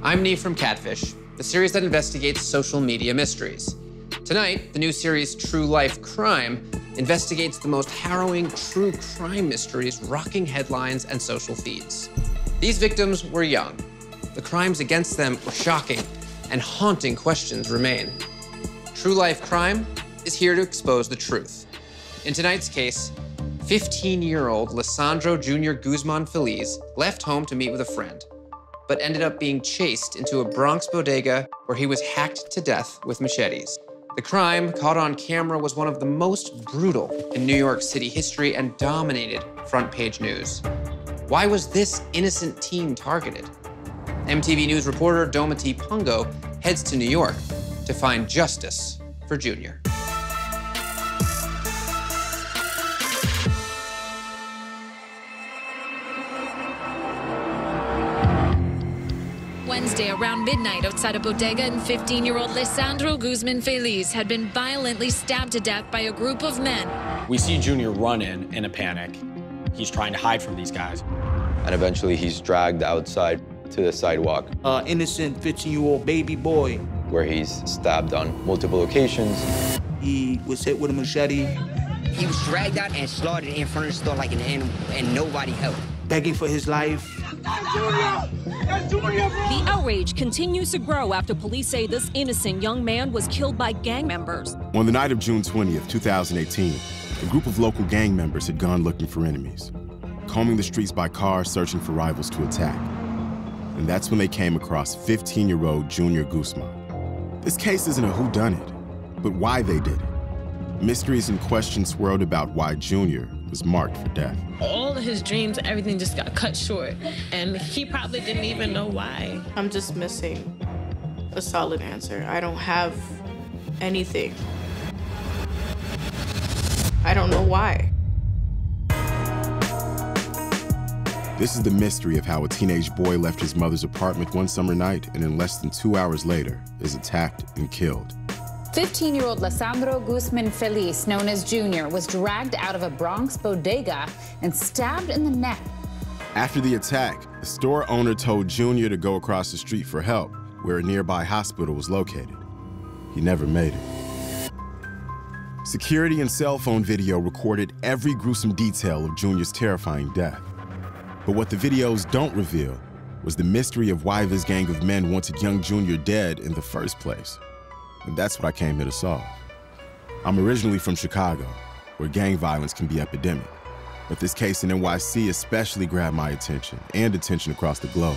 I'm Neve from Catfish, the series that investigates social media mysteries. Tonight, the new series True Life Crime investigates the most harrowing true crime mysteries rocking headlines and social feeds. These victims were young. The crimes against them were shocking, and haunting questions remain. True Life Crime is here to expose the truth. In tonight's case, 15-year-old Lesandro Jr. Guzman-Feliz left home to meet with a friend, but ended up being chased into a Bronx bodega where he was hacked to death with machetes. The crime, caught on camera, was one of the most brutal in New York City history and dominated front-page news. Why was this innocent teen targeted? MTV News reporter Dometi Pongo heads to New York to find justice for Junior. Wednesday around midnight outside a bodega, and 15-year-old Lesandro Guzman-Feliz had been violently stabbed to death by a group of men. We see Junior run in a panic. He's trying to hide from these guys. And eventually he's dragged outside to the sidewalk. Innocent 15-year-old baby boy. Where he's stabbed on multiple occasions. He was hit with a machete. He was dragged out and slaughtered in front of the store like an animal, and nobody helped. Begging for his life. The outrage continues to grow after police say this innocent young man was killed by gang members. On the night of June 20th, 2018, a group of local gang members had gone looking for enemies, combing the streets by car, searching for rivals to attack. And that's when they came across 15-year-old Junior Guzman. This case isn't a whodunit, but why they did it. Mysteries and questions swirled about why Junior was marked for death. All of his dreams, everything just got cut short, and he probably didn't even know why. I'm just missing a solid answer. I don't have anything. I don't know why. This is the mystery of how a teenage boy left his mother's apartment one summer night and in less than 2 hours later is attacked and killed. 15-year-old Lesandro Guzman-Feliz, known as Junior, was dragged out of a Bronx bodega and stabbed in the neck. After the attack, the store owner told Junior to go across the street for help, where a nearby hospital was located. He never made it. Security and cell phone video recorded every gruesome detail of Junior's terrifying death. But what the videos don't reveal was the mystery of why this gang of men wanted young Junior dead in the first place. And that's what I came here to solve. I'm originally from Chicago, where gang violence can be epidemic. But this case in NYC especially grabbed my attention and attention across the globe.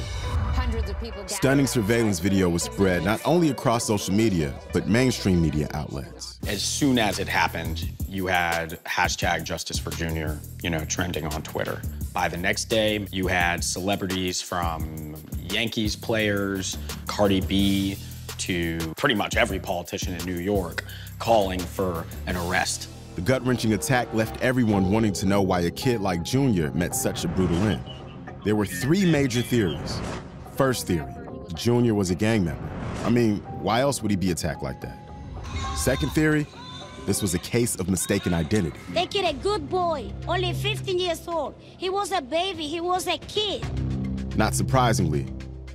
Hundreds of people. Stunning surveillance video was spread not only across social media, but mainstream media outlets. As soon as it happened, you had hashtag Justice for Junior, trending on Twitter. By the next day, you had celebrities from Yankees players, Cardi B, to pretty much every politician in New York calling for an arrest. The gut-wrenching attack left everyone wanting to know why a kid like Junior met such a brutal end. There were three major theories. First theory, Junior was a gang member. I mean, why else would he be attacked like that? Second theory, this was a case of mistaken identity. They killed a good boy, only 15 years old. He was a baby, he was a kid. Not surprisingly,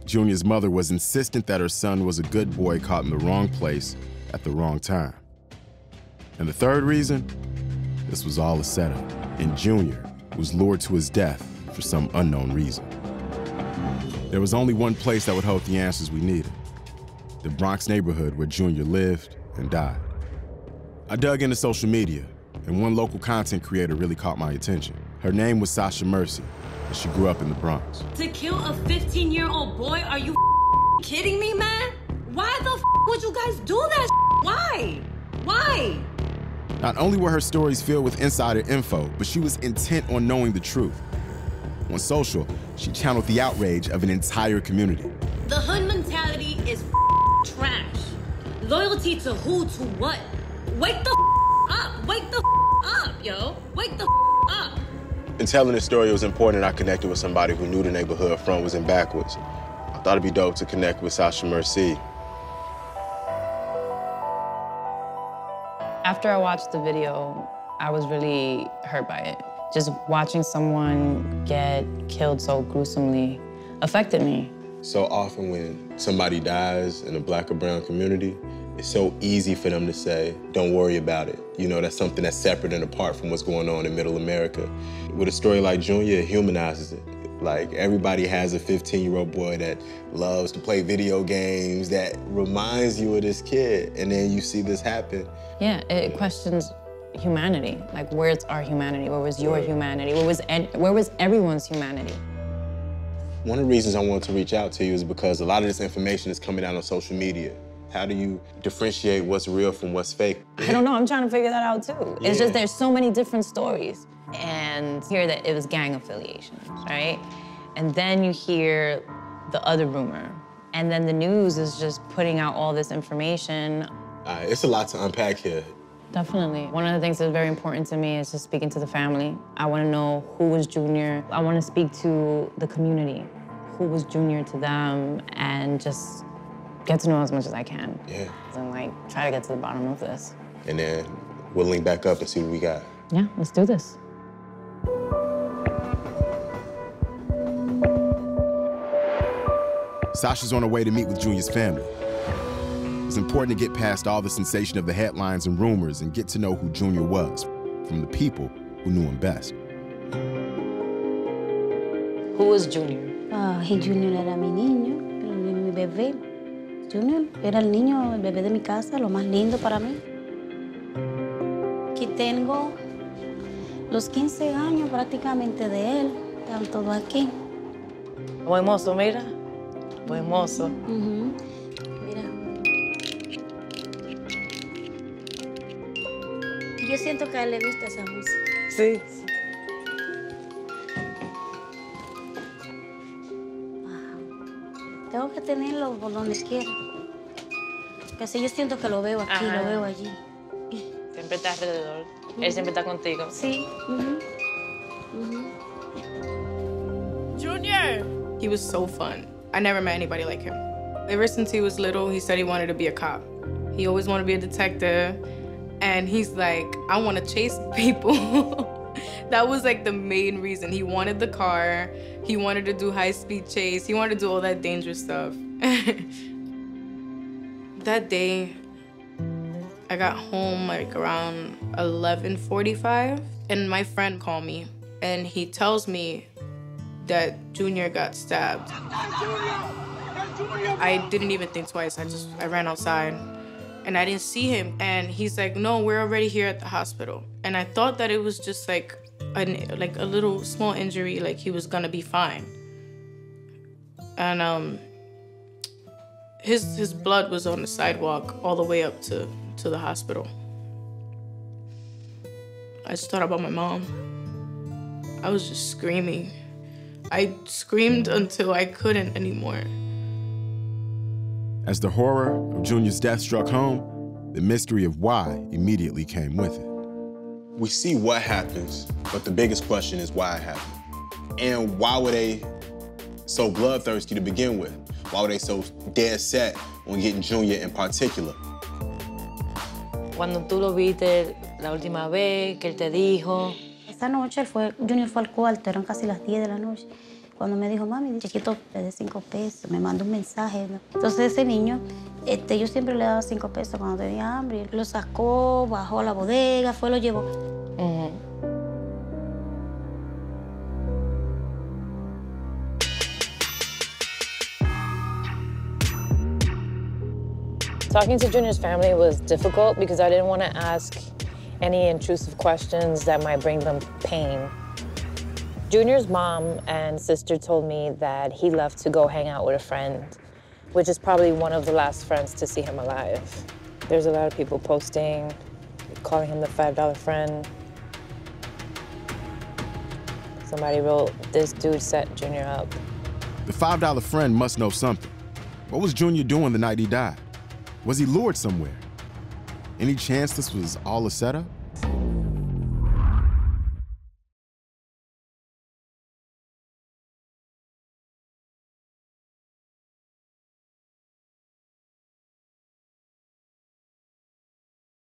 Junior's mother was insistent that her son was a good boy caught in the wrong place at the wrong time. And the third reason, this was all a setup, and Junior was lured to his death for some unknown reason. There was only one place that would hold the answers we needed: the Bronx neighborhood where Junior lived and died. I dug into social media, and one local content creator really caught my attention. Her name was Sasha Mercy, and she grew up in the Bronx. To kill a 15-year-old boy? Are you kidding me, man? Why the would you guys do that? Why? Why? Not only were her stories filled with insider info, but she was intent on knowing the truth. On social, she channeled the outrage of an entire community. The hood mentality is trash. Loyalty to who, to what? Wake the up! Wake the up, yo! Wake the up! In telling this story, it was important I connected with somebody who knew the neighborhood frontwards and backwards. I thought it'd be dope to connect with Sasha Mercy. After I watched the video, I was really hurt by it. Just watching someone get killed so gruesomely affected me. So often when somebody dies in a Black or brown community, it's so easy for them to say, don't worry about it. You know, that's something that's separate and apart from what's going on in Middle America. With a story like Junior, it humanizes it. Like, everybody has a 15-year-old boy that loves to play video games, that reminds you of this kid, and then you see this happen. Yeah, it questions humanity. Like, where's our humanity? Where was your humanity? Where was everyone's humanity? One of the reasons I wanted to reach out to you is because a lot of this information is coming out on social media. How do you differentiate what's real from what's fake? I don't know, I'm trying to figure that out too. Yeah. It's just there's so many different stories. And hear that it was gang affiliations, right? And then you hear the other rumor. And then the news is just putting out all this information. It's a lot to unpack here. Definitely. One of the things that's very important to me is just speaking to the family. I want to know who was Junior. I want to speak to the community, who was Junior to them, and just get to know as much as I can. Yeah. And like, try to get to the bottom of this. And then we'll link back up and see what we got. Yeah, let's do this. Sasha's on her way to meet with Junior's family. It's important to get past all the sensation of the headlines and rumors and get to know who Junior was from the people who knew him best. Who was Junior? Junior era mi niño, mi bebé. Junior era el niño, el bebé de mi casa, lo más lindo para mí. Aquí tengo los 15 años prácticamente de él, están todos aquí. Buen mozo, mira. Buen mozo. Mira. Yo siento que a él le gusta esa música. Sí. Wow. Tengo que tenerlo por donde quiera. Porque así yo siento que lo veo aquí, lo veo allí. Siempre está alrededor. Él siempre está contigo. Sí. Junior! He was so fun. I never met anybody like him. Ever since he was little, he said he wanted to be a cop. He always wanted to be a detective. And he's like, I want to chase people. That was like the main reason. He wanted the car. He wanted to do high-speed chase. He wanted to do all that dangerous stuff. That day, I got home like around 11:45, and my friend called me, and he tells me that Junior got stabbed. I didn't even think twice. I ran outside, and I didn't see him. And he's like, no, we're already here at the hospital. And I thought that it was just like a little small injury, like he was gonna be fine. And his blood was on the sidewalk all the way up to the hospital. I just thought about my mom. I was just screaming. I screamed until I couldn't anymore. As the horror of Junior's death struck home, the mystery of why immediately came with it. We see what happens, but the biggest question is why it happened. And why were they so bloodthirsty to begin with? Why were they so dead set on getting Junior in particular? Cuando tú lo viste la última vez, que él te dijo. Esa noche Junior fue al cuarto, eran casi las 10 de la noche. Cuando me dijo, mami, chiquito, te dé 5 pesos, me mandó un mensaje. Entonces ese niño, yo siempre le daba 5 pesos cuando tenía hambre. Él lo sacó, bajó a la bodega, lo llevó. Talking to Junior's family was difficult because I didn't want to ask any intrusive questions that might bring them pain. Junior's mom and sister told me that he left to go hang out with a friend, which is probably one of the last friends to see him alive. There's a lot of people posting, calling him the $5 friend. Somebody wrote, this dude set Junior up. The $5 friend must know something. What was Junior doing the night he died? Was he lured somewhere? Any chance this was all a setup?